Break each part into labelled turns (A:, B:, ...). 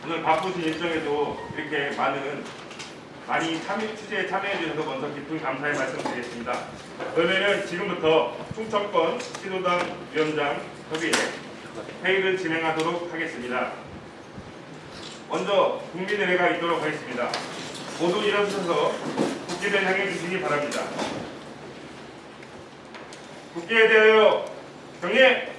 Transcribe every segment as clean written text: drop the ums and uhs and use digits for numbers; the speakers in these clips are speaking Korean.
A: 오늘 바쁘신 일정에도 이렇게 많이 취재에 참여해 주셔서 먼저 깊은 감사의 말씀드리겠습니다. 그러면은 지금부터 충청권 시도당 위원장 협의회 회의를 진행하도록 하겠습니다. 먼저 국민의회가 있도록 하겠습니다. 모두 일어서서 국기를 향해 주시기 바랍니다. 국기에 대하여 경례!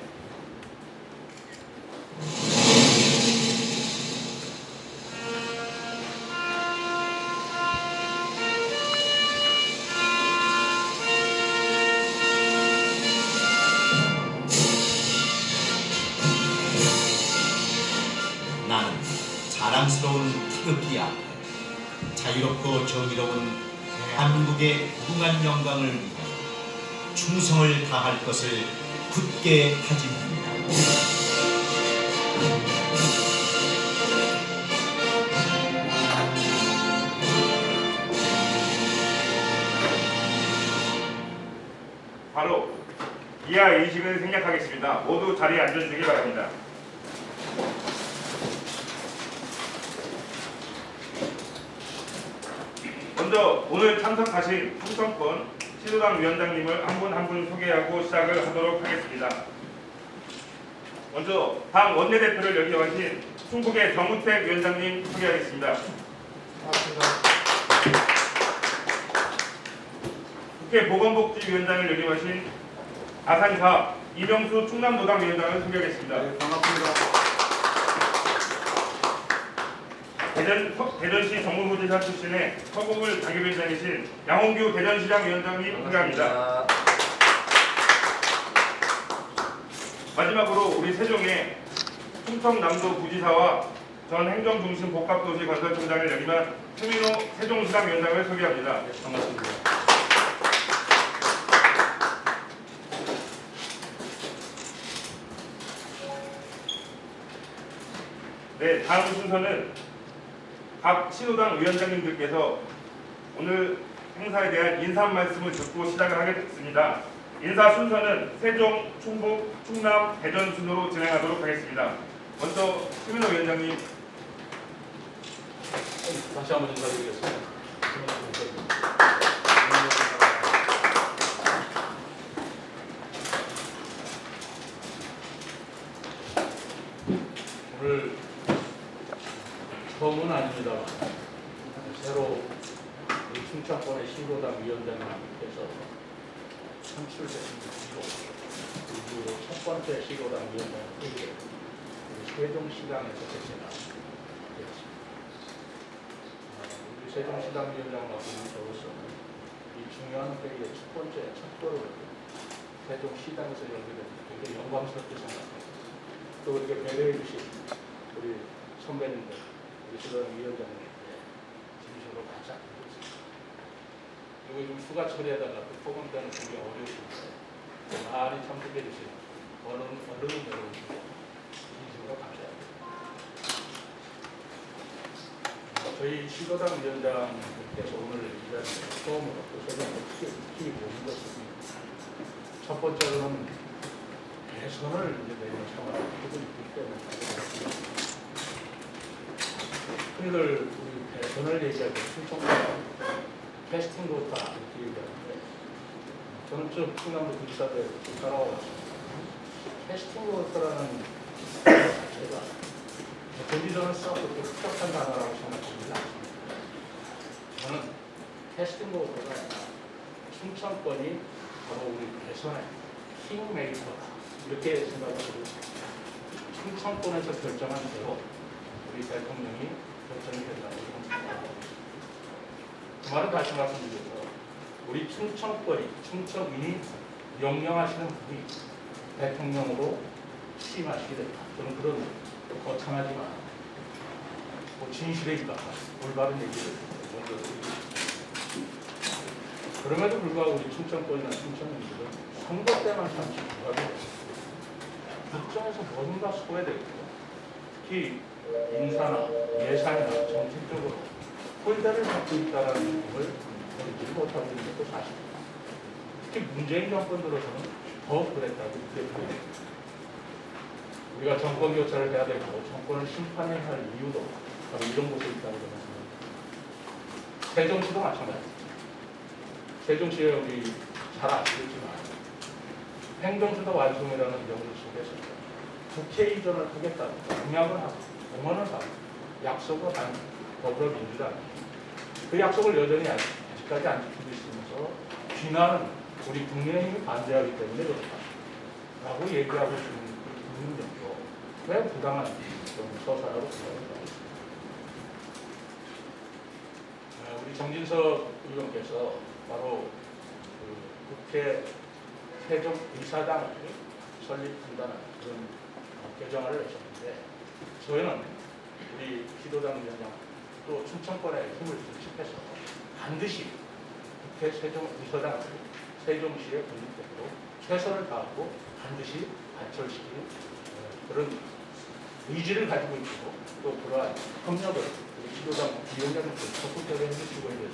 B: 나는 자랑스러운 태극기 앞에 자유롭고 정의로운 대한민국의 무궁한 영광을 위해 충성을 다할 것을 굳게 다짐합니다.
A: 바로 이하 의식을 생략하겠습니다. 모두 자리에 앉아주시기 바랍니다. 먼저 오늘 참석하신 충청권 시도당 위원장님을 한 분 한 분 소개하고 시작을 하도록 하겠습니다. 먼저 당 원내대표를 역임하신 충북의 정우택 위원장님 소개하겠습니다.
C: 반갑습니다.
A: 국회 보건복지위원장을 역임하신 아산사 이명수 충남도당 위원장을 소개하겠습니다.
C: 네, 반갑습니다.
A: 대전시 정무부지사 출신의 서곡을 자기위원장이신 양홍규 대전시장 위원장님 소개합니다. 마지막으로 우리 세종의 충청남도 부지사와 전 행정중심 복합도시 건설청장을 역임한 최민호 세종시당 위원장을 소개합니다.
C: 네, 반갑습니다.
A: 네, 다음 순서는 각 시도당 위원장님들께서 오늘 행사에 대한 인사 말씀을 듣고 시작을 하겠습니다. 인사 순서는 세종, 충북, 충남, 대전 순으로 진행하도록 하겠습니다. 먼저 최민호 위원장님.
C: 다시 한번 인사드리겠습니다. 오늘 처음은 아닙니다. 새로 우리 충청권의 시도당 위원장님께서 선출되신 그리고 첫 번째 시도당 위원장 회의에 우리 세종시당에서 제시나 되었습니다. 우리 세종시당 위원장 맡은 저로서는 이 중요한 회의의 첫 번째 첫걸음을 세종시당에서 열게 되는 굉장히 영광스럽게 생각합니다. 또 이렇게 배려해 주신 우리 선배님들, 우리 시도당 위원장님께 진심으로 감사드리겠습니다. 그리고 요즘 휴가 처리하다가 또 폭염 때는 굉장히 어려우신데 많이 참석해 주신 어른들 여러분께 진심으로 감사합니다. 저희 시도당 위원장님께서 오늘 이 자리에 처음으로 또 세상에 특히 모는 것은 첫 번째로는 대선을 이제 내년 3월에 하고 있기 때문에 흔히들 우리 대선을 얘기할 때 충청권 캐스팅 로타 이렇게 얘기하는데 저는 좀 충남도 부지사 때 따라와봤습니다. 캐스팅 로타라는 자체가 거기서는 썩 그렇게 흡족한 단어라고 생각합니다. 저는 캐스팅 로타가 충청권이 바로 우리 대선의 킹메이커다 이렇게 생각하고 충청권에서 결정한 대로 우리 대통령이 결정이 된다고 생각합니다. 그 말은 다시 말씀드려서 우리 충청권이 충청인이 명령하시는 분이 대통령으로 취임하시게 된다. 저는 그런 거창하지만 진실이니까 올바른 얘기를 먼저 드리겠습니다. 그럼에도 불구하고 우리 충청권이나 충청인들은 선거 때만 참 집중하게 됐습니다. 국정에서 뭔가 소외되고 특히 인사나 예산이나 정책적으로 홀대를 받고 있다는 느낌을 느끼지 못하고 있는 것도 사실입니다. 특히 문재인 정권 들어서는 더 그랬다고 느껴집니다. 우리가 정권 교체를 해야 되고 정권을 심판해야 할 이유도 바로 이런 곳에 있다고 저는 생각합니다. 세종시도 마찬가지입니다. 세종시에 우리 잘 아시겠지만 행정수도 완성이라는 명분 속에서 국회 이전을 하겠다고 공약을 하고 공언을 하고 약속을 한 더불어민주당 그 약속을 여전히 아직까지 안 지키고 있으면서 비난은 우리 국민의힘이 반대하기 때문에 그렇다라고 얘기하고 있는 그 국민정도 왜 부당한 서사라고 생각합니다. 우리 정진석 의원께서 바로 그 국회 세종이사당을 설립한다는 그런 개정안을 내셨는데 저희는 우리 시도당 위원장 또 충청권의 힘을 중심해서 반드시 국회 세종이사당을 세종시의 군립대로 최선을 다하고 반드시 발철시키는 그런 의지를 가지고 있고 또 그러한 협력을 우리 시도당 위원장님들 적극적으로 해주시고 있는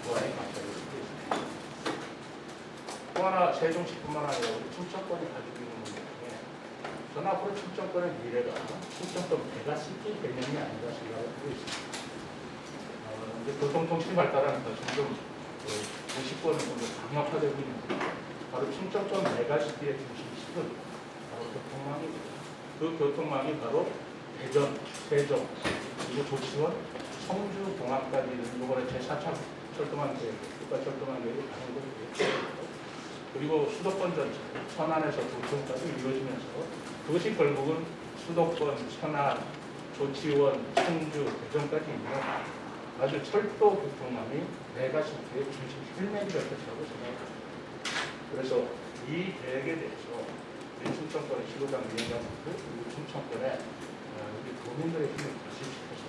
C: 무한히 감사를 드리겠습니다. 또 하나 세종시뿐만 아니라 우리 충청권이 가지고 있는 문제 중에 저는 앞으로 충청권의 미래가 충청권 메가시티 개념이 아닌가 생각을 하고 있습니다. 이제 교통통신 발달하면서 점점 도시권은 좀 강력화되고 있는데 바로 충청권 메가시티의 중심식은 바로 교통망이거든요. 그 교통망이 바로 대전, 세종, 그리고 조치원, 성주, 동학까지 이번에 제4차 철도망 계획, 국가철도망 계획이 가는 그리고 수도권 전체, 천안에서 도청까지 이루어지면서 그것이 결국은 수도권, 천안, 조치원, 성주, 대전까지 있는 아주 철도 교통망이 메가시티의 중심 헬멧이 될 것이라고 생각합니다. 그래서 이 계획에 대해서 우리 충청권의 시도당 위원장님들 그리고 충청권의 우리 도민들의 힘을 결집시켜서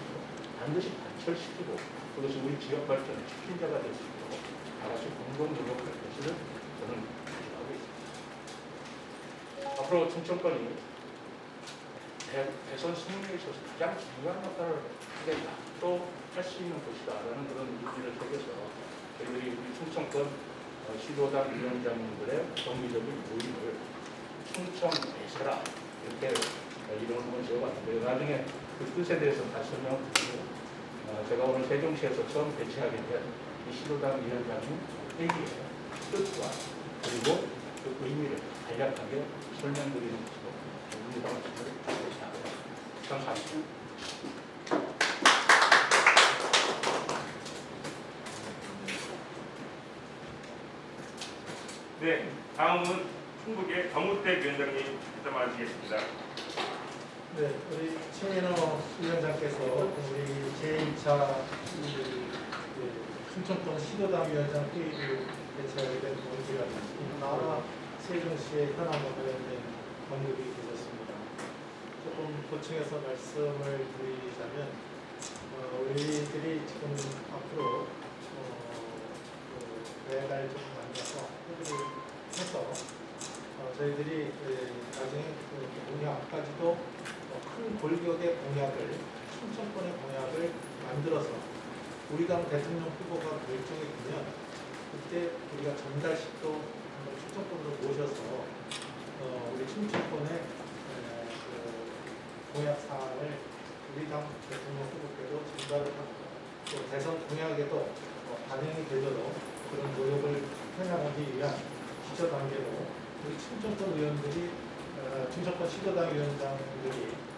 C: 반드시 발철시키고 그것이 우리 지역 발전의 촉진자가 될 수 있도록 다 같이 공동 노력할 것을 저는 기대하고 있습니다. 앞으로 충청권이 대선 승리에 있어서 가장 중요한 역할을 하겠다 또 할 수 있는 곳이다라는 그런 의지를 속에서 저희들이 우리 충청권 시도당 위원장님들의 정기적인 모임을 충청 대세라 이렇게 이름을 한번 지어봤는데 나중에 그 뜻에 대해서 다시 설명을 드리고 제가 오늘 세종시에서 처음 개최하게 된 이 시도당 위원장님 회의의 뜻과 그리고 그 의미를 간략하게 설명드리는 것으로 우리 방송을 개최하겠습니다. 감사합니다.
A: 네, 다음은 충북의 정우택 위원장님 말씀하시겠습니다.
D: 네, 우리 최인호 위원장께서 우리 제2차 충청권 시도당 위원장 회의를 개최하게 된 동기가 나라 세종시의 현안과 관련된 언급이 있었습니다. 조금 보충해서 말씀을 드리자면 우리들이 지금 앞으로 매달 좀 만나서 회의를 해서 저희들이 나중에 공약까지도 큰 골격의 공약을 충청권의 공약을 만들어서 우리 당 대통령 후보가 결정이 되면 그때 우리가 전달식도 한번 충청권으로 모셔서 우리 충청권의 그 공약 사항을 우리 당 대통령 후보께도 전달을 하고 또 대선 공약에도 반영이 되도록 그런 노력을 해나가기 위한 기초 단계로 우리 충청권 의원들이 충청권 시도당 위원장들이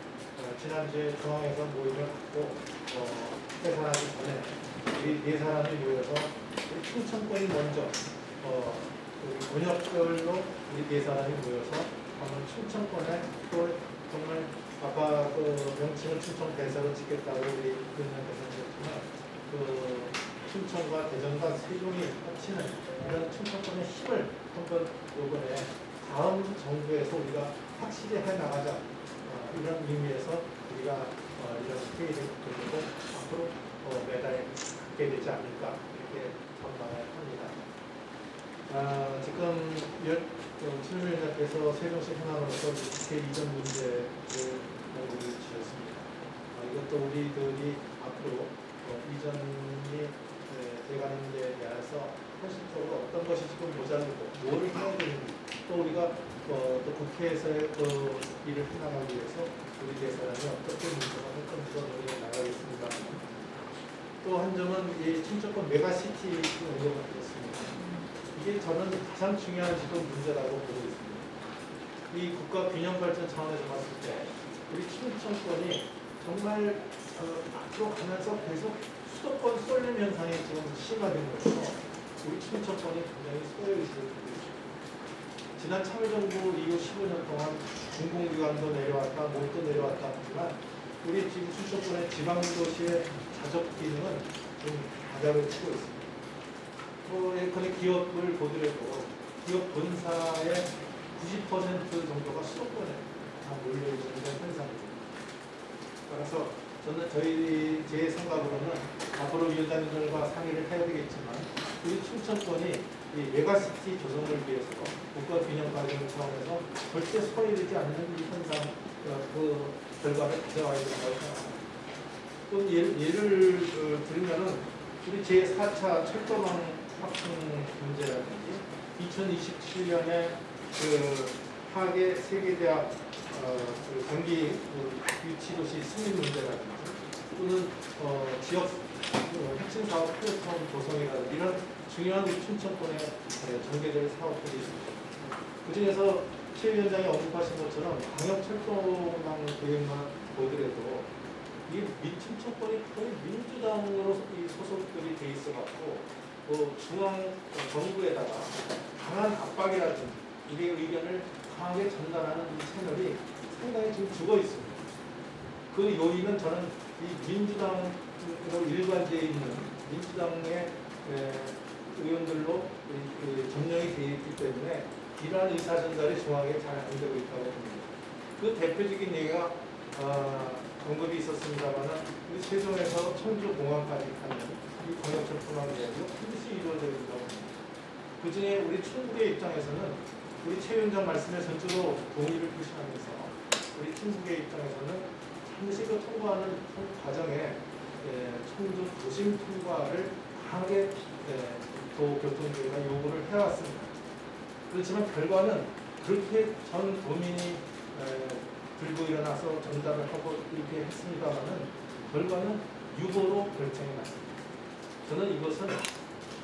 D: 지난주에 중앙에서 모임을 갖고 해산하기 전에 우리 네 사람이 모여서 우리 충청권이 먼저 우리 권역별로 우리 네 사람이 모여서 한번 충청권에 또 정말 아까 그 명칭을 충청 대사로 짓겠다고 우리 의원님께서 하셨지만 그 충청과 대전과 세종이 합치는 이런 충청권의 힘을 한번 이번에 다음 정부에서 우리가 확실히 해나가자 이런 의미에서 우리가 이런 회의를 돌리고 앞으로 매달 갖게 되지 않을까 이렇게 전망을 합니다. 지금 최 위원장께서 세종시 현안으로서 국회 이전 문제를 언급을 주셨습니다. 이것도 우리들이 앞으로 이전이 돼가는 데 대해서 현실적으로 어떤 것이 지금 모자르고 뭘 해야 되는지 또 또 우리가 또 국회에서의 그 일을 해나가기 위해서 우리 대사람이 어떻게 문제가 할 건지도 논의해 나가겠습니다. 또 한 점은 이 춘천권 메가시티 운동을 드렸습니다. 이게 저는 가장 중요한 지금 문제라고 보고 있습니다. 이 국가 균형 발전 차원에서 봤을 때 우리 춘천권이 정말 앞으로 가면서 계속 수도권 쏠림 현상이 지금 심화되면서 우리 춘천권이 굉장히 소외의식을 보고 있습니다. 지난 참여정부 이후 15년 동안 공공기관도 내려왔다, 못도 내려왔다 하지만 우리 지금 춘천권의 지방도시의 자적 기능은 좀 바닥을 치고 있습니다. 예컨대 기업을 보더라도 기업 본사의 90% 정도가 수도권에 다 몰려있는 현상입니다. 따라서 저는 제 생각으로는 앞으로 위원장님들과 상의를 해야 되겠지만 우리 춘천권이 이 메가시티 조성을 위해서 국가 균형 발전 차원에서 절대 소외되지 않는 이 현상 그 결과를 가져와야 된다고 생각합니다. 또 예를 들면은 우리 제4차 철도망 확충 문제라든지 2027년에 그 하계 세계대학 그 경기 유치도시 승인 문제라든지 또는 지역 핵심 사업 플랫폼 조성이라든지 이런 중요한 우리 춘천권의 전개될 사업들이 있습니다. 그 중에서 최 위원장이 언급하신 것처럼 광역철도망 계획만 보더라도 이 춘천권이 거의 민주당으로 이 소속들이 돼 있어갖고 중앙 정부에다가 강한 압박이라든지 우리의 의견을 강하게 전달하는 이 채널이 상당히 지금 죽어 있습니다. 그 요인은 저는 이 민주당으로 일관되어 있는 민주당의 의원들로 점령이 되어 있기 때문에 이러한 의사 전달이 중앙에 잘 안 되고 있다고 봅니다. 그 대표적인 얘기가 언급이 있었습니다만 우리 세종에서 청주공항까지 가는 이 광역철도망 이야기가 반드시 이루어져야 된다고 합니다. 그 중에 우리 충북의 입장에서는 우리 최 위원장 말씀에 전적으로 동의를 표시하면서 우리 충북의 입장에서는 반드시 그 통과하는 과정에 청주 도심 통과를 강하게 도교통부가 요구를 해왔습니다. 그렇지만 결과는 그렇게 전 도민이 들고 일어나서 전달을 하고 이렇게 했습니다만은 결과는 유보로 결정이 났습니다. 저는 이것은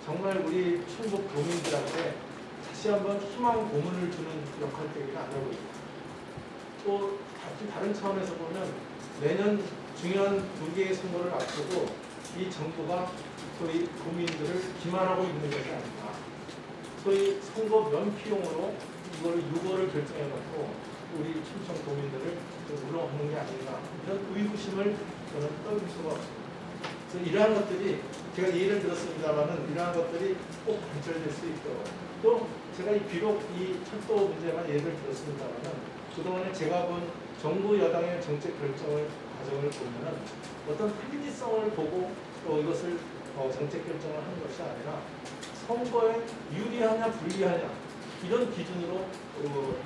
D: 정말 우리 충북 도민들한테 다시 한번 희망 고문을 주는 역할들이라 안 하고 있습니다. 또 다른 차원에서 보면 내년 중요한 2개의 선거를 앞두고 이 정부가 소위 국민들을 기만하고 있는 것이 아닌가. 소위 선거 면피용으로 이걸 유보를 결정해놓고 우리 춘천 도민들을 물러오는 게 아닌가. 이런 의구심을 저는 떨릴 수가 없습니다. 그래서 이러한 것들이 제가 예를 들었습니다만은 이러한 것들이 꼭 관철될 수 있도록 또 제가 비록 이 철도 문제만 예를 들었습니다만은 그동안에 제가 본 정부 여당의 정책 결정을 과정을 보면은 어떤 합리성을 보고 또 이것을 정책 결정을 한 것이 아니라 선거에 유리하냐 불리하냐 이런 기준으로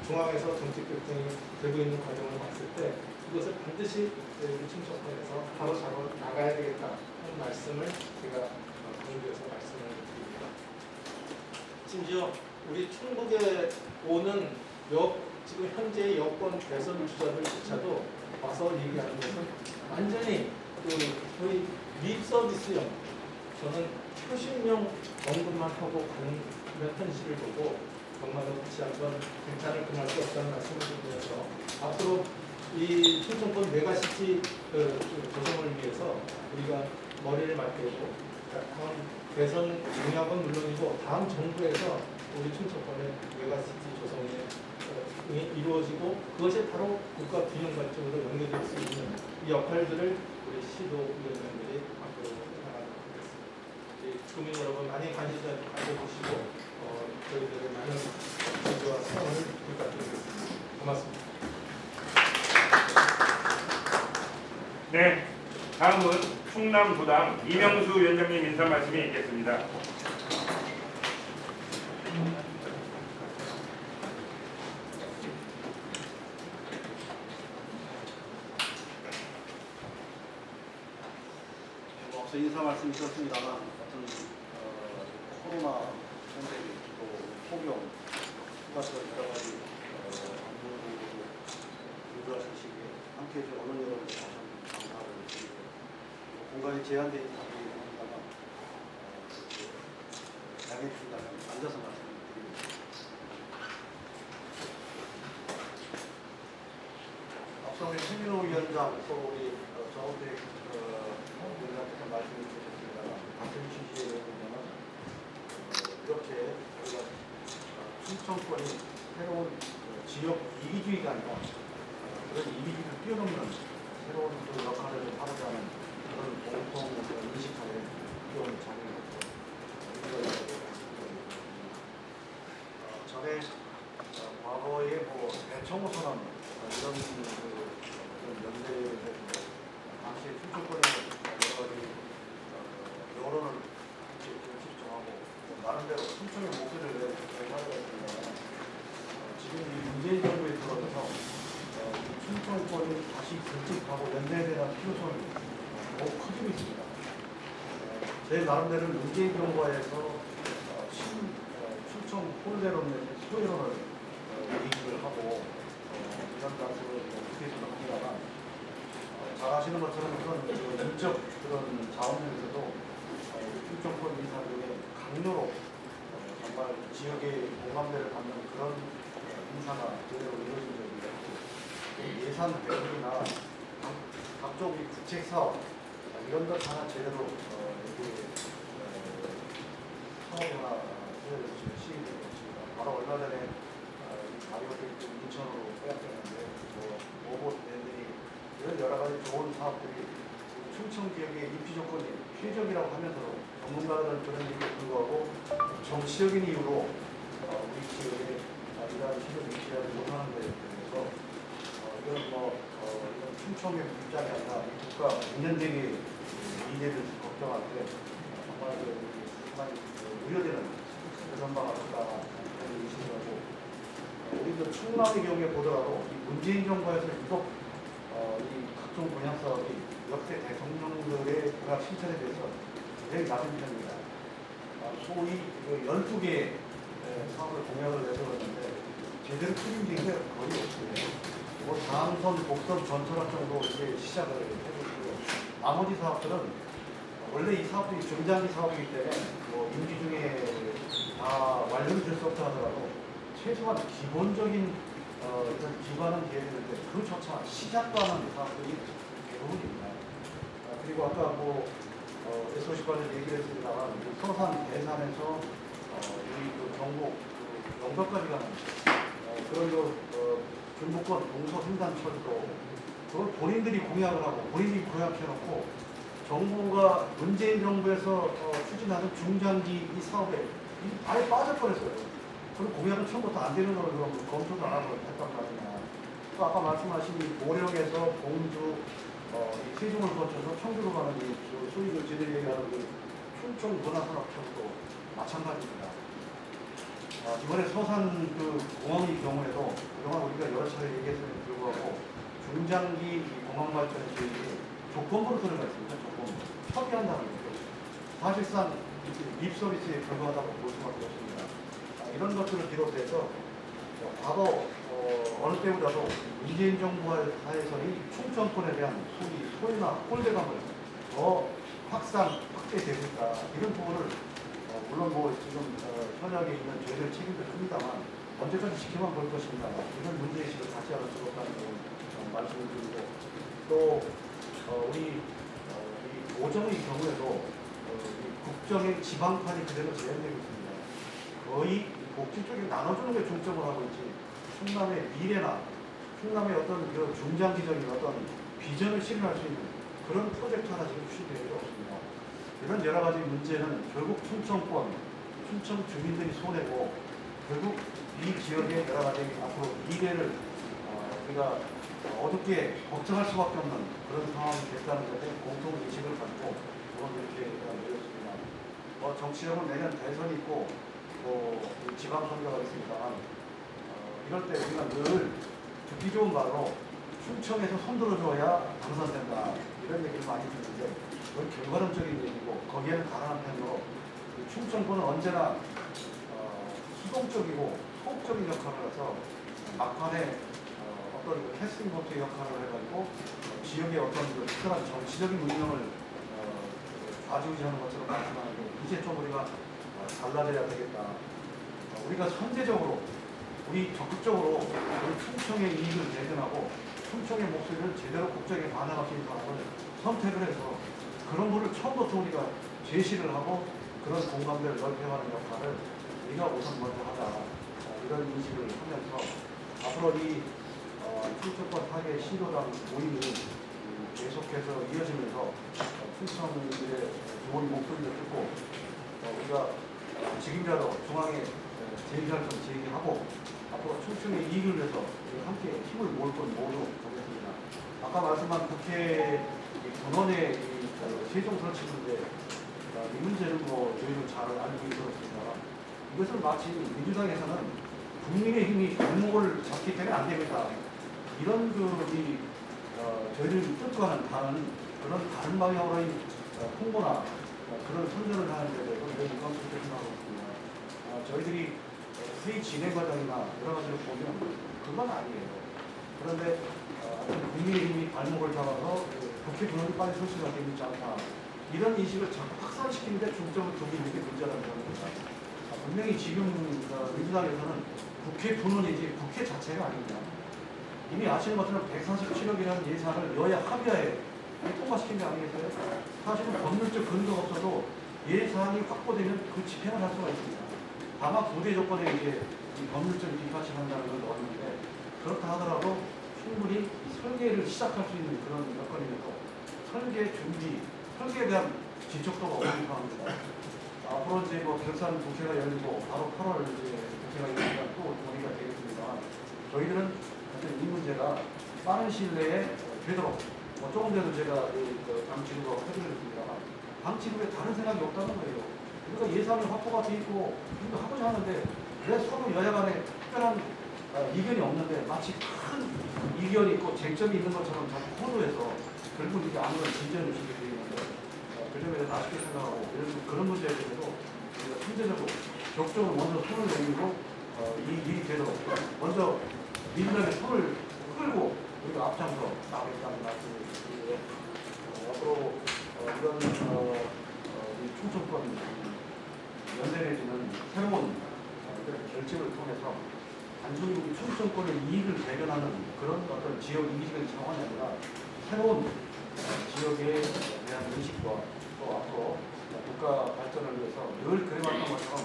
D: 중앙에서 정책 결정이 되고 있는 과정을 봤을 때 이것을 반드시 우리 춘천권에서 바로 잡아 나가야 되겠다 하는 말씀을 제가 강조해서 말씀을 드립니다. 심지어 우리 충북에 오는 지금 현재 여권 대선 주자들조차도 와서 얘기하는 것은 완전히 거의 립 서비스형 저는 표심형 언급만 하고 가는 이런 현실을 보고 정말로 다시 한번 괜찮을 그날 수 없다는 말씀을 드리면서 앞으로 이 춘천권 메가시티 조성을 위해서 우리가 머리를 맞대고 다음 대선 공약은 물론이고 다음 정부에서 우리 춘천권의 메가시티 조성이 이루어지고 그것이 바로 국가 균형 발전으로 연계될 수 있는 이 역할들을 우리 시도 위원장들이 앞으로 나가도록 하겠습니다. 국민 여러분 많이 관심 가져주시고 저희들의 많은 지지와 사랑을 부탁드리겠습니다. 고맙습니다.
A: 네, 다음은 충남도당 이명수 위원장님 인사 말씀이 있겠습니다.
E: 앞서 인사 말씀 있었습니다만 어떤 코로나 팬데믹 또 폭염 말씀을 여러 가지 안무로 유도하실 시기에 함께해 주신 언론 여러분께 다시 한번 감사를 드리고 공간이 제한되어 있는 상황이긴 합니다만 양해해 주신다면 앉아서 말씀을 드리겠습니다. 앞서 우리 최민호 위원장 또 우리 정호택 위원장께서 말씀해 주셨습니다만 같은 취지에 보면은 이렇게 우리가 충청권이 새로운 지역 이기주의가 아니라 그런 이기주의를 뛰어넘는 새로운 그 역할을 하고자 하는 그런 공통 인식하에 필요한 작용이었고 전에 과거에 뭐 대청호 선언 이런 연대에서 당시에 충청권의 여러 가지 여론을 정하고 나름대로 충청의 목소리를 내사하고 있습니다. 지금 이 문재인 정부에 들어서서 충청권이 다시 굵직하고 연대에 대한 필요성이 더욱 커지고 있습니다. 제 나름대로 문재인 정부에서 충청 폴대론의 소외론을 얘기를 하고 이런 말씀을 어떻게 생각합니다만 잘 아시는 것처럼 그런 인적 그런 자원면에서도 충청권 인사들의 강요로 정말 지역의 공감대를 받는 그런 인사가 제대로 이루어진 적이 없고 예산 배분이나 각종 국책 사업 이런 것 하나 제대로 이렇게 사업이 하나 제대로 지금 시행되고 있습니다. 바로 얼마 전에 바이오텍 인천으로 빼앗겼는데 로봇 랜들이 이런 여러 가지 좋은 사업들이 충청 지역의 입지 조건이 쾌적이라고 하면서도 전문가들은 그런 얘기에 불구하고 정치적인 이유로 우리 지역에 이러한 시설 위치하지 못하는 데에 대해서 이건 이건 충청의 입장이 아니라 국가 인연적인 미래를 걱정할 때 정말 상당히 우려되는 그런 바가 없다 이런 의심을 하고 우리도 충남의 경우에 보더라도 이 문재인 정부에서 유독 이 각종 분야 사업이 역대 대통령들의 부각 실천에 대해서 굉장히 낮은 편입니다. 소위 12개의 사업을 공약을 내세웠는데 제대로 추진된 게 거의 없고요. 뭐 당선, 복선, 전철학 정도 이제 시작을 해보시고요. 나머지 사업들은 원래 이 사업들이 중장기 사업이기 때문에 뭐 임기 중에 다 완료될 수 없다 하더라도 최소한 기본적인 이런 기반은 돼야 되는데 그조차 시작도 하는 사업들이 대부분입니다. 그리고 아까 뭐 SOC까지 얘기를 했습니다만 서산, 대산에서 우리 그 경북 영덕까지 가는 그런 경북권 동서횡단철도 그걸 본인들이 공약을 하고 본인들이 공약해놓고 정부가 문재인 정부에서 추진하는 중장기 이 사업에 아예 빠져버렸어요. 그런 공약은 처음부터 안 되는 걸 검토도 안 하고 했단 말이냐. 또 아까 말씀하신 이 고령에서 공주, 이 세종을 거쳐서 청주로 가는 이 소위 그 저희들이 얘기하는 그 충청 문화산업촌도 마찬가지입니다. 이번에 서산 그 공항의 경우에도 그동안 우리가 여러 차례 얘기했음에도 불구하고 중장기 공항 발전의 계획이 조건부로 들어가 있습니다. 조건부. 협의한다는 거죠. 사실상 립 서비스에 불과하다고 볼 수밖에 없습니다. 이런 것들을 비롯해서 과거 어느 때보다도 문재인 정부 하에서 이 충청권에 대한 소위나 홀대감을 더 확대되고 있다. 이런 부분을 물론 뭐 지금 현역에 있는 저희들 책임도 큽니다만 언제까지 지켜만 볼 것인가 이런 문제의식을 갖지 않을 수 없다는 말씀을 드리고 또 우리 이 오정의 경우에도 이 국정의 지방판이 그대로 재현되고 있습니다. 거의 복지 쪽에 나눠주는 게 중점을 하고 있지 충남의 미래나 충남의 어떤 그 중장기적인 어떤 비전을 실현할 수 있는 그런 프로젝트 하나 지금 추진되어 없습니다. 이런 여러 가지 문제는 결국 충청권, 충청 주민들이 손해고 결국 이 지역의 여러 가지 앞으로 미래를 우리가 어둡게 걱정할 수밖에 없는 그런 상황이 됐다는 것에 공통 인식을 갖고 그건 이렇게 내렸습니다. 정치력은 내년 대선이 있고 또 지방선거가 있습니다만 이럴 때 우리가 늘 듣기 좋은 말로 충청에서 손들어줘야 당선된다 이런 얘기를 많이 듣는데 그건 결과론적인 얘기고 거기에는 가난한 편으로 충청권은 언제나 수동적이고 소극적인 역할을 해서 막판에 어떤 캐스팅 보트 역할을 해가지고 지역의 어떤 특별한 정치적인 운영을 좌지우지하는 것처럼 말씀하는데 이제 좀 우리가 달라져야 되겠다. 우리가 선제적으로 우리 적극적으로 우리 충청의 이익을 대변하고 충청의 목소리를 제대로 국정에 반영할 수 있는 사람을 선택을 해서 그런 거를 처음부터 우리가 제시를 하고 그런 공감대를 넓혀가는 역할을 우리가 우선 먼저 하자. 이런 인식을 하면서 앞으로 이 충청권 타계 시도당 모임이 계속해서 이어지면서 충청민들의 좋은 목소리를 듣고 우리가 지금이라도 중앙에 제기할 점 제기하고 앞으로 충청의 이익을 위해서 함께 힘을 모을 건 모두 하겠습니다. 아까 말씀한 국회 본원의 세종 설치 문제 이 문제는 뭐 저희는 잘 알고 있었습니다. 이것을 마치 민주당에서는 국민의힘이 발목을 잡기 때문에 안 됩니다. 이런 저희를 뜻과는 다른 그런 다른 방향으로의 홍보나 그런 선전을 하는 데 대해서 매우 유감스럽게 생각하고 있습니다. 저희들이 회의 진행 과정이나 여러 가지를 보면 그건 아니에요. 그런데 국민의힘이 발목을 잡아서 국회 분원이 빨리 설치가 되지 않다. 이런 인식을 자꾸 확산시키는데 중점을 두는 게 문제라는 겁니다. 분명히 지금 민주당에서는 국회 분원이지 국회 자체가 아닙니다. 이미 아시는 것처럼 147억이라는 예산을 여야 합의하에 통과시킨 게 아니겠어요? 사실은 법률적 근거가 없어도 예산이 확보되면 그 집행을 할 수가 있습니다. 다만 부대 조건에 이제 이 법률적인 뒷받침한다는 건 어려운데 그렇다 하더라도 충분히 설계를 시작할 수 있는 그런 여건이면서 설계 준비, 설계에 대한 지적도가 없는 상황입니다. 앞으로 이제 결산 국회가 열리고 바로 8월 이제 국회가 열리면 또 논의가 되겠습니다. 저희들은 이 문제가 빠른 시일 내에 되도록 조금 전에도 제가 방치부로 해드렸습니다. 방치부에 다른 생각이 없다는 거예요. 우리가 예산을 확보가 돼 있고 우리가 하고자 하는데 왜 서로 여야 간에 특별한 이견이 없는데 마치 큰 이견이 있고 쟁점이 있는 것처럼 자꾸 호도해서 결국 이게 아무런 진전을 주게 되어 있는데 그 점에 대해서 아쉽게 생각하고 그런 문제에 대해서도 우리가 선제적으로 적극적으로 먼저 손을 내밀고 이 일이 되도록 먼저 민주당의 손을 끌고 우리가 앞장서 나가겠다는 말씀을 드리고요. 앞으로 이런 이 충청권 연대 내지는 새로운 이런 결정을 통해서 단순히 우리 충청권의 이익을 대변하는 그런 어떤 지역 이기적인 차원이 아니라 새로운 지역에 대한 인식과 또 앞으로 국가 발전을 위해서 늘 그래왔던 것처럼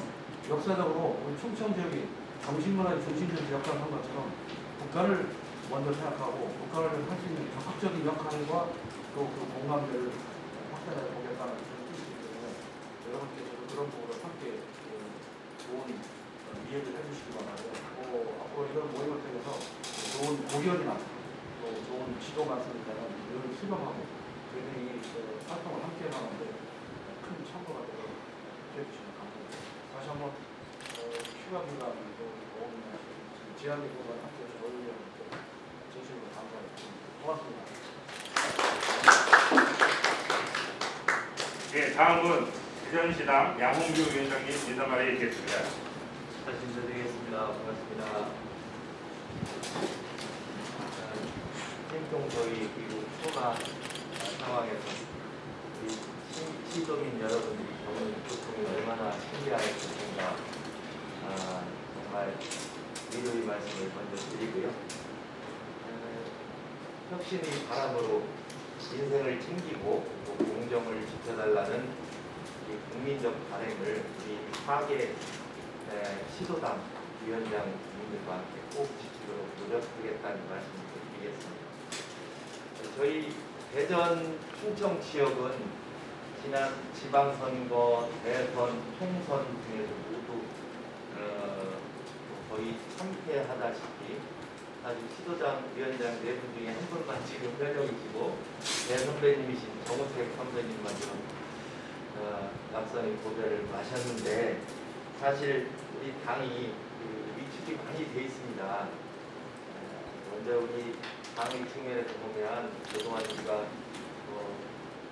E: 역사적으로 우리 충청 지역이 정신문화의 중심지역 역할을 한 것처럼 국가를 먼저 생각하고 국가를 할 수 있는 적극적인 역할과 또 그 공감대를 확대해 보겠다는 그런 뜻이기 때문에 여러분께서도 그런 부분을 함께 좋은 이해를 해주시기 바라고 앞으로 이런 모임을 통해서 좋은 고견이나 또 좋은 지도 말씀이라면 늘 수렴하고 저희들이 활동을 함께 하는데 큰 참고가 되도록 해주시면 감사합니다. 다시 한번 휴가기간 도움 제안의 부분을 함께 어울려 진심으로 감사드립니다. 고맙습니다.
A: 네, 다음은 대전시당 양홍규 위원장님 인사 말에 있겠습니다.
F: 다시 인사드리겠습니다. 반갑습니다. 행동저희 그리고 초가 상황에서 우리 시도민 여러분들이 겪는 고통이 얼마나 신기할 것인가 정말 위로의 말씀을 먼저 드리고요. 혁신의 바람으로 인생을 챙기고 또 공정을 지켜달라는 이 국민적 바람을 우리 4개 시도당 위원장님들과 함께 꼭 지키도록 노력하겠다는 말씀을 드리겠습니다. 저희 대전 충청 지역은 지난 지방선거, 대선, 총선 중에서 모두 거의 참패하다시피 아직 시도당 위원장 4분 중에 한 분만 지금 현역이시고 내 선배님이신 정우택 선배님만 좀 낙선의 고배를 마셨는데 사실 우리 당이 위축이 많이 돼 있습니다. 먼저 우리 당의 측면에서 보면 그동안 우리가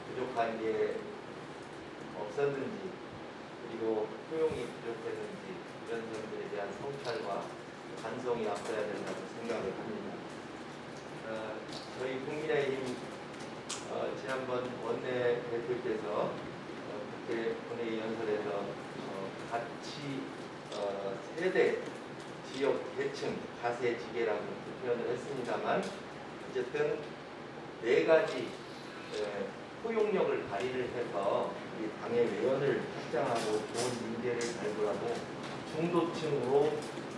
F: 부족한 게 없었는지 그리고 효용이 부족했는지 이런 점들에 대한 성찰과 반성이 앞서야 된다고 생각을 합니다. 저희 국민의힘 지난번 원내 대표께서 그때 본회의 연설에서 가치 세대 지역 계층 가세지계라고 표현을 했습니다만 어쨌든 네 가지 포용력을 발휘를 해서 우리 당의 외연을 확장하고 좋은 인재를 발굴하고 중도층으로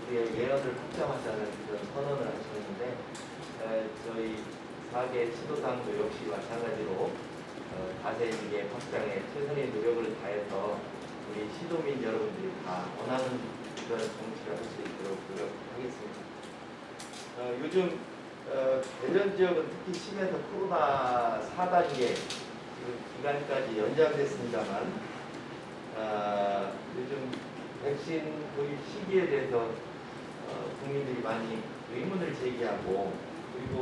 F: 우리의 외연을 확장하자는 그런 선언을 하셨는데 저희 4개 시도당도 역시 마찬가지로 가세지계 확장에 최선의 노력을 다해서 우리 시도민 여러분들이 다 원하는 그런 정치를 할 수 있도록 노력하겠습니다. 요즘 대전 지역은 특히 심해서 코로나 4단계 기간까지 연장됐습니다만 요즘 백신 도입 시기에 대해서 국민들이 많이 의문을 제기하고 그리고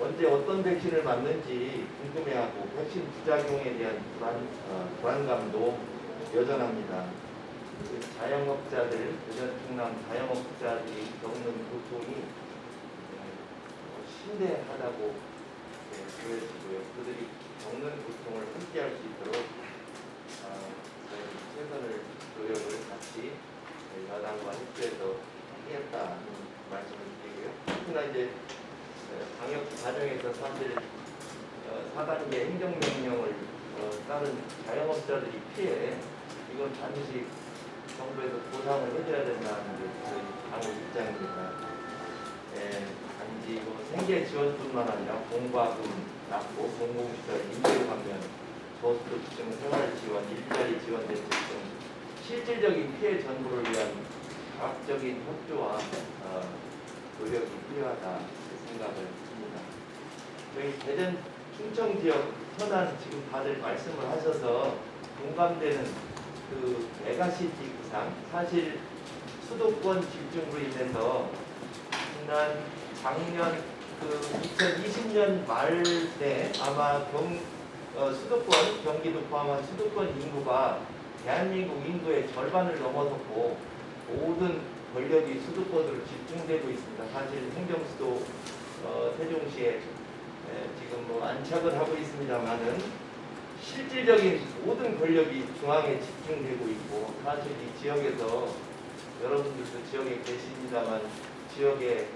F: 언제 어떤 백신을 맞는지 궁금해하고 백신 부작용에 대한 불안감도 여전합니다. 자영업자들, 대전 충남 자영업자들이 겪는 고통이 심대하다고 보여지고요. 그들이 겪는 고통을 함께할 수 있도록 저희 최선을 노력을 같이 여당과 협조해서 하겠다는 말씀을 드리고요. 특히나 이제 방역 과정에서 사실 4단계 행정명령을 따른 자영업자들이 피해 이건 반드시 정부에서 보상을 해줘야 된다는 게 저희 당의 입장입니다. 단지 생계 지원뿐만 아니라 공과금 납부, 공공시설, 임대료 감면, 저소득층 생활 지원, 일자리 지원 대책 등 실질적인 피해 전부를 위한 과학적인 협조와 노력이 필요하다 생각을 합니다. 저희 대전 충청 지역 현안 지금 다들 말씀을 하셔서 공감되는 그 메가시티 구상, 사실 수도권 집중으로 인해서 지난 작년 2020년 말 때 아마 수도권, 경기도 포함한 수도권 인구가 대한민국 인구의 절반을 넘어섰고 모든 권력이 수도권으로 집중되고 있습니다. 사실 행정수도 세종시에 지금 안착을 하고 있습니다만은 실질적인 모든 권력이 중앙에 집중되고 있고 사실 이 지역에서 여러분들도 지역에 계십니다만 지역의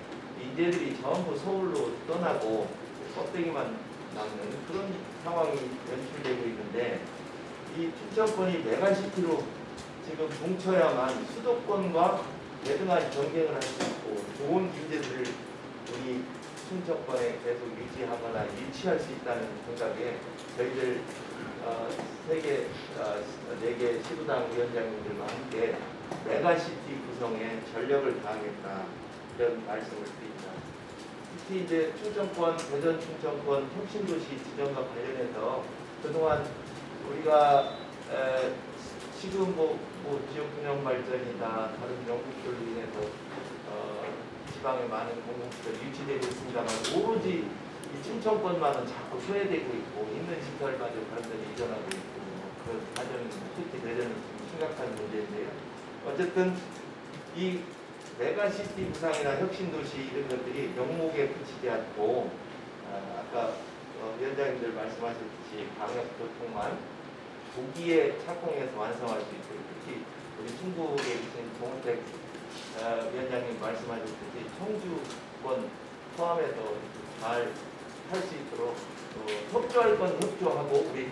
F: 인재들이 전부 서울로 떠나고 껍데기만 남는 그런 상황이 연출되고 있는데 이 충청권이 메가시티로 지금 뭉쳐야만 수도권과 대등한 경쟁을 할 수 있고 좋은 인재들을 우리 충청권에 계속 유지하거나 유치할 수 있다는 생각에 저희들 4개 시도당 위원장님들과 함께 메가시티 구성에 전력을 다하겠다 이런 말씀을 드립니다. 특히 이제 충청권, 대전 충청권 혁신도시 지정과 관련해서 그동안 우리가 지금 지역균형 발전이나 다른 영국들로 인해서 지방에 많은 공공시설 유치되고 있습니다만 오로지 이 충청권만은 자꾸 소외되고 있고 있는 시설마저 다른 데로 이전하고 있고 그런 과정이 특히 대전은 심각한 문제인데요. 어쨌든 이 메가시티 구상이나 혁신도시 이런 것들이 명목에 그치지 않고 아까 위원장님들 말씀하셨듯이 방역교통만 조기에 착공해서 완성할 수 있도록 특히 우리 충북에 계신 정우택 위원장님 말씀하셨듯이 청주권 포함해서 잘 할 수 있도록 협조할 건 협조하고 우리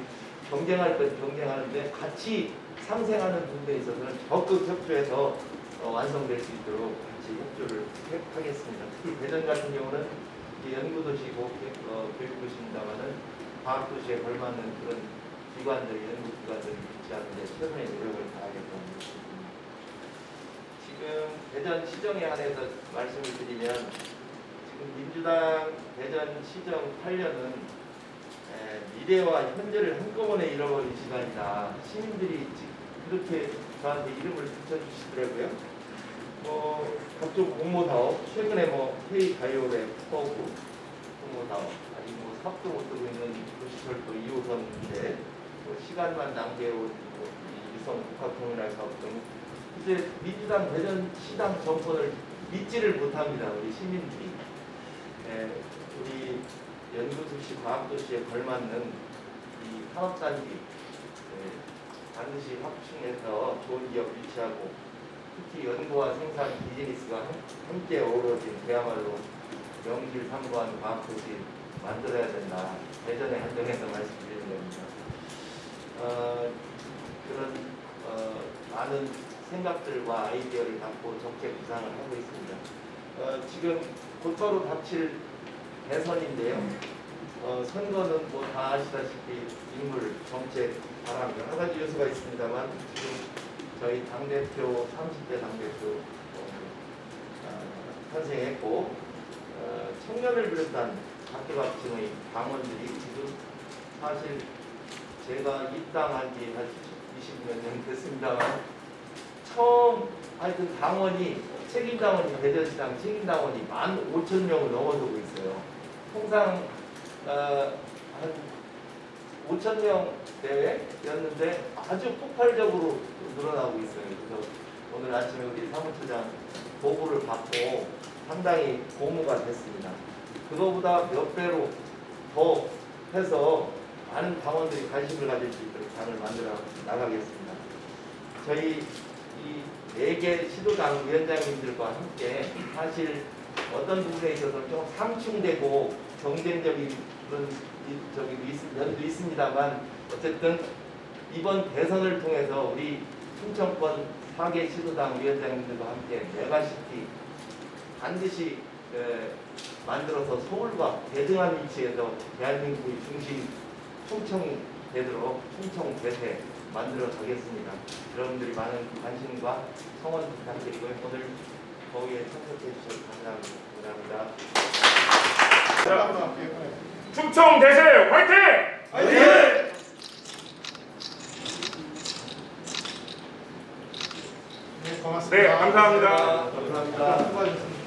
F: 경쟁할 건 경쟁하는데 같이 상생하는 부분에 있어서는 적극 협조해서 완성될 수 있도록 같이 협조를 하겠습니다. 특히 대전 같은 경우는 연구도시고 교육도시입니다만은 과학도시에 걸맞는 그런 기관들이 연구기관들이 유치하는 데 최선의 노력을 다하겠다는 것입니다. 지금 대전 시정에 한해서 말씀을 드리면 지금 민주당 대전 시정 8년은 미래와 현재를 한꺼번에 잃어버린 시간이다. 시민들이 그렇게 저한테 이름을 붙여주시더라고요. 각종 공모사업, 최근에 회의 가요랩 허구 공모사업, 아니 삽도 못 두고 있는 도시철도 2호선인데 시간만 낭비해온 충성 복합통일화 사업 등 이제 민주당 대전시당 정권을 믿지를 못합니다. 우리 시민들이. 우리 연구도시, 과학도시에 걸맞는 이 산업단지 반드시 확충해서 좋은 기업 유치하고 특히 연구와 생산 비즈니스가 함께 어우러진 그야말로 명실상부한 과학도시 만들어야 된다. 대전에 한정해서 말씀드리는 겁니다. 그런 많은 생각들과 아이디어를 갖고 정책 구상을 하고 있습니다. 지금 곧바로 닥칠 대선인데요. 선거는 뭐 다 아시다시피 인물, 정책, 바람 여러 가지 요소가 있습니다만 지금 저희 당대표 30대 당대표 탄생했고 청년을 비롯한 각계각층의 당원들이 지금 사실 제가 입당한 지 한 20몇 년 됐습니다만 처음 하여튼 당원이 책임당원이 대전시당 책임당원이 15,000명을 넘어서고 있어요. 통상 한 5,000명 대회였는데 아주 폭발적으로 늘어나고 있어요. 그래서 오늘 아침에 우리 사무처장 보고를 받고 상당히 고무가 됐습니다. 그거보다 몇 배로 더 해서 많은 당원들이 관심을 가질 수 있도록 당을 만들어 나가겠습니다. 저희 이 4개 시도당 위원장님들과 함께 사실 어떤 부분에 있어서 좀 상충되고 경쟁적인 그런 면도 있습니다만 어쨌든 이번 대선을 통해서 우리 충청권 4개 시도당 위원장님들과 함께 메가시티 반드시 만들어서 서울과 대등한 위치에서 대한민국의 중심 충청이 되도록 충청 대세 만들어 가겠습니다. 여러분들이 많은 관심과 성원 부탁드리고 오늘 거기에 참석해 주셔서 감사합니다.
A: 자, 충청 대세 화이팅!
E: 화이팅!
D: 네, 고맙습니다.
A: 네, 감사합니다.
F: 감사합니다.
D: 수고하셨습니다.